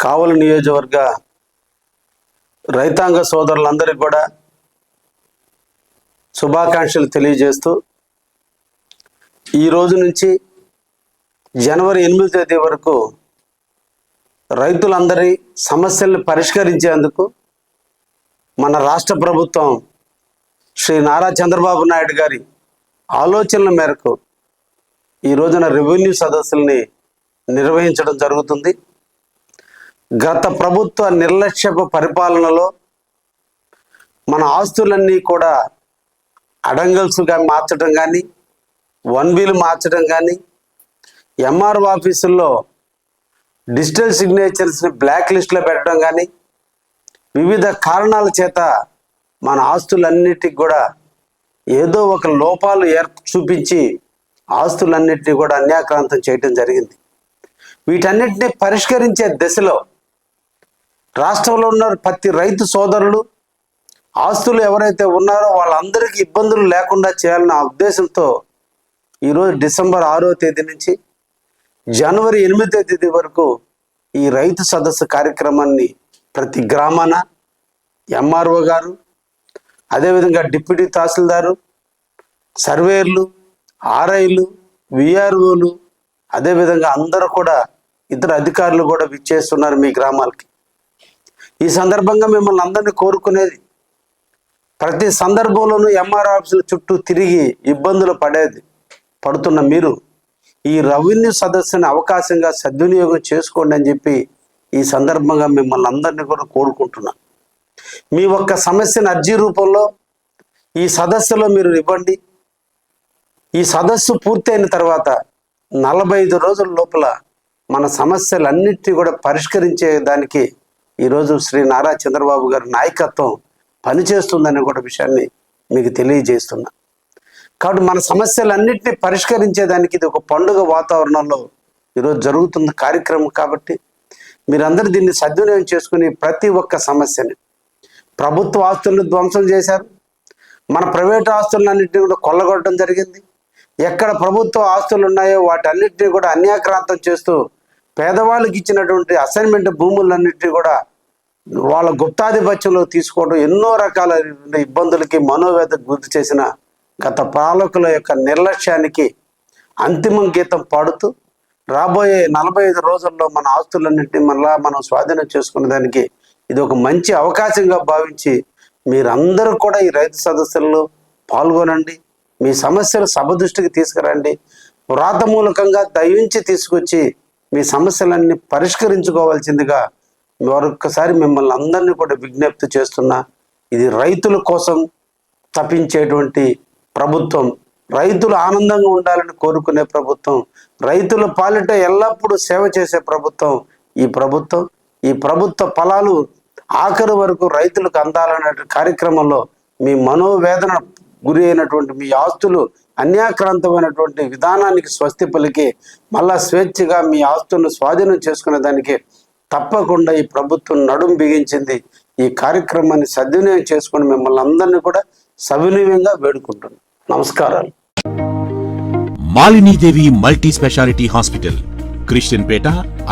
కావలి నియోజకవర్గ రైతాంగ సోదరులందరికీ కూడా శుభాకాంక్షలు తెలియజేస్తూ ఈ రోజు నుంచి జనవరి 8వ తేదీ వరకు రైతులందరి సమస్యలను పరిష్కరించేందుకు మన రాష్ట్ర ప్రభుత్వం శ్రీ నారా చంద్రబాబు నాయుడు గారి ఆలోచనల మేరకు ఈ రోజున రెవెన్యూ సదస్సుల్ని నిర్వహించడం జరుగుతుంది. గత ప్రభుత్వ నిర్లక్ష్యపు పరిపాలనలో మన ఆస్తులన్నీ కూడా అడంగల్స్గా మార్చడం కానీ, 1Bలు మార్చడం కానీ, ఎంఆర్ఓ ఆఫీసుల్లో డిజిటల్ సిగ్నేచర్స్ని బ్లాక్ లిస్ట్లో పెట్టడం కానీ, వివిధ కారణాల చేత మన ఆస్తులన్నిటికి కూడా ఏదో ఒక లోపాలు చూపించి ఆస్తులన్నిటినీ కూడా అన్యాక్రాంతం చేయడం జరిగింది. వీటన్నిటిని పరిష్కరించే దిశలో రాష్ట్రంలో ఉన్న ప్రతి రైతు సోదరులు ఆస్తులు ఎవరైతే ఉన్నారో వాళ్ళందరికీ ఇబ్బందులు లేకుండా చేయాలన్న ఉద్దేశంతో ఈరోజు డిసెంబర్ 6వ తేదీ నుంచి జనవరి 8వ తేదీ వరకు ఈ రైతు సదస్సు కార్యక్రమాన్ని ప్రతి గ్రామాన ఎంఆర్ఓ గారు, అదేవిధంగా డిప్యూటీ తహసీల్దారు, సర్వేయర్లు, ఆర్ఐలు, విఆర్ఓలు, అదేవిధంగా అందరూ కూడా ఇతర అధికారులు కూడా విచ్చేస్తున్నారు మీ గ్రామాలకి. ఈ సందర్భంగా మిమ్మల్ని అందరినీ కోరుకునేది, ప్రతి సందర్భంలోనూ ఎంఆర్ఓ ఆఫీసుల చుట్టూ తిరిగి ఇబ్బందులు పడుతున్న మీరు ఈ రెవెన్యూ సదస్సుని అవకాశంగా సద్వినియోగం చేసుకోండి అని చెప్పి ఈ సందర్భంగా మిమ్మల్ని అందరినీ కూడా కోరుకుంటున్నాను. మీ ఒక్క సమస్యను అర్జీ రూపంలో ఈ సదస్సులో మీరు ఇవ్వండి. ఈ సదస్సు పూర్తయిన తర్వాత 45 రోజుల లోపల మన సమస్యలన్నిటినీ కూడా పరిష్కరించే దానికి ఈరోజు శ్రీ నారా చంద్రబాబు గారి నాయకత్వం పనిచేస్తుందనే కూడా విషయాన్ని మీకు తెలియజేస్తున్నా. కాబట్టి మన సమస్యలన్నింటినీ పరిష్కరించేదానికి ఇది ఒక పండుగ వాతావరణంలో ఈరోజు జరుగుతున్న కార్యక్రమం. కాబట్టి మీరందరూ దీన్ని సద్వినియోగం చేసుకుని ప్రతి ఒక్క సమస్యని, ప్రభుత్వ ఆస్తులను ధ్వంసం చేశారు, మన ప్రైవేట్ ఆస్తులన్నింటినీ కూడా కొల్లగొట్టడం జరిగింది. ఎక్కడ ప్రభుత్వ ఆస్తులు ఉన్నాయో వాటన్నిటినీ కూడా అన్యాక్రాంతం చేస్తూ పేదవాళ్ళకి ఇచ్చినటువంటి అసైన్మెంట్ భూములన్నింటినీ కూడా వాళ్ళ గుప్తాధిపత్యంలో తీసుకోవడం, ఎన్నో రకాల ఇబ్బందులకి మనోవేదకు గుర్తు చేసిన గత పాలకుల యొక్క నిర్లక్ష్యానికి అంతిమం గీతం పాడుతూ రాబోయే 45 రోజుల్లో మన ఆస్తులన్నింటినీ మనం స్వాధీనం చేసుకునే దానికి ఇది ఒక మంచి అవకాశంగా భావించి మీరందరూ కూడా ఈ రైతు సదస్సుల్లో పాల్గొనండి. మీ సమస్యలు సభ దృష్టికి తీసుకురండి. వ్రాతమూలకంగా దయించి తీసుకొచ్చి మీ సమస్యలన్నీ పరిష్కరించుకోవాల్సిందిగా మరొక్కసారి మిమ్మల్ని అందరినీ కూడా విజ్ఞప్తి చేస్తున్నా. ఇది రైతుల కోసం తప్పించేటువంటి ప్రభుత్వం, రైతులు ఆనందంగా ఉండాలని కోరుకునే ప్రభుత్వం, రైతుల పాలిట ఎల్లప్పుడూ సేవ చేసే ప్రభుత్వం ఈ ప్రభుత్వ ఫలాలు ఆఖరి వరకు రైతులకు అందాలనే కార్యక్రమంలో మీ మనోవేదన గురి అయినటువంటి మీ ఆస్తులు అన్యాక్రాంతమైనటువంటి విధానానికి స్వస్తి పలికి మళ్ళా స్వేచ్ఛగా మీ ఆస్తులను స్వాధీనం చేసుకునే దానికి తప్పకుండా ఈ ప్రభుత్వం నడుం బిగించింది. ఈ కార్యక్రమాన్ని సద్వినియోగం చేసుకుని మిమ్మల్ని అందరినీ కూడా సవినీయంగా వేడుకుంటున్నాను. నమస్కారాలు. Malinidevi multi speciality hospital, Christian Peta,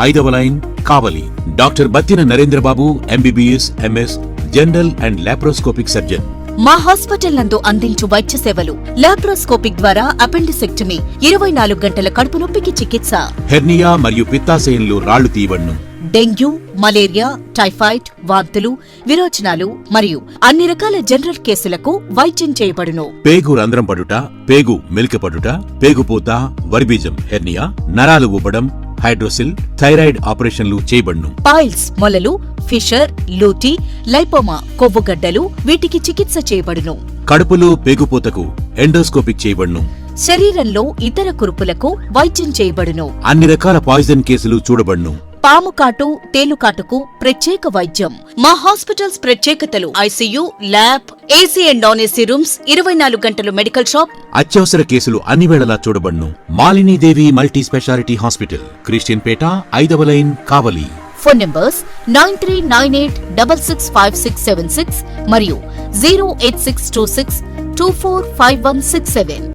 5వ line, Kavali. Doctor Battina Narendrababu, MBBS, MS, general and laparoscopic surgeon. మా హాస్పిటల్ నందు అందించు వైద్య సేవలు: లాప్రోస్కోపిక్ ద్వారా అపెండిసెక్టమీ, 24 గంటల కడుపు నొప్పికి చికిత్స, హెర్నియా మరియు పిత్తాశయంలో రాళ్లు తీయబడును, డెంగ్యూ, మలేరియా, టైఫాయిడ్, వాంతులు, విరోచనాలు మరియు అన్ని రకాల జనరల్ కేసులకు వైద్యం చేయబడును. పేగు రంధ్రం పడుట, పేగు మెలికపడుట, పేగుపూత, వర్బీజం, హెర్నియా, నరాలు ఊపడం, హైడ్రోసిల్, థైరాయిడ్ ఆపరేషన్లు చేయబడును. పైల్స్, మొలలు, ఫిషర్, లూటీ, లైపోమా, కొవ్వుగడ్డలు, వీటికి చికిత్స చేయబడును. కడుపులో పేగుపూతకు ఎండోస్కోపిక్ చేయబడును. శరీరంలో ఇతర కురుపులకు వైద్యం చేయబడును. అన్ని రకాల పాయిజన్ కేసులు చూడబడును. పాము కాటు, తేలుకాటుకు ప్రత్యేక వైద్యం. మా హాస్పిటల్స్ ప్రత్యేకతలు: ICU, lab, AC and non AC rooms, 24 గంటలు మెడికల్ షాప్. అత్యవసర కేసులు అన్ని వేళలా చూడబడును. Malinidevi multi speciality hospital, Christian Peta, 5వ లైన్, కావలి. ఫోన్ నంబర్స్ 9398665676 మరియు 08626245167.